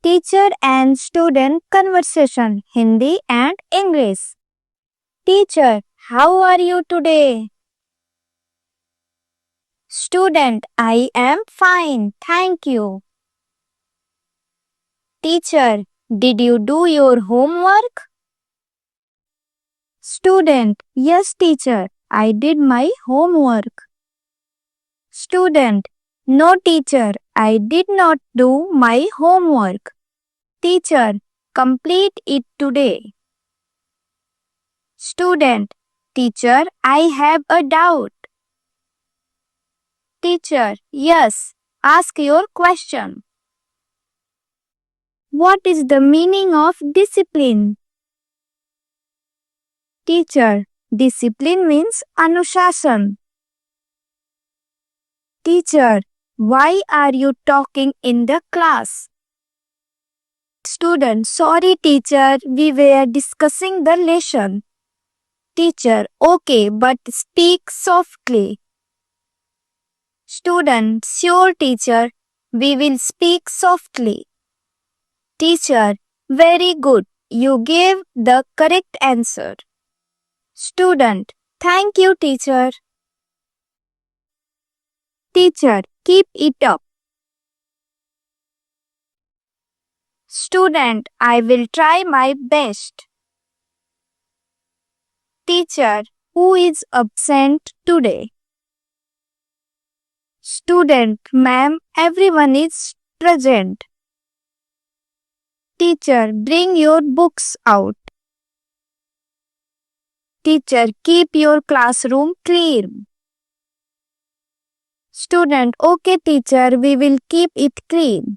Teacher and student conversation, Hindi and English. Teacher, how are you today? Student, I am fine, thank you. Teacher, did you do your homework? Student, yes teacher, I did my homework. Student, no teacher, I did not do my homework. Teacher, complete it today. Student, teacher, I have a doubt. Teacher, yes, ask your question. What is the meaning of discipline? Teacher, discipline means Anushashan. Teacher, why are you talking in the class? Student, sorry teacher, we were discussing the lesson. Teacher, okay, but speak softly. Student, sure teacher, we will speak softly. Teacher, very good, you gave the correct answer. Student, thank you teacher. Teacher, keep it up. Student, I will try my best. Teacher, who is absent today? Student, ma'am, everyone is present. Teacher, bring your books out. Teacher, keep your classroom clean. Student, okay teacher, we will keep it clean.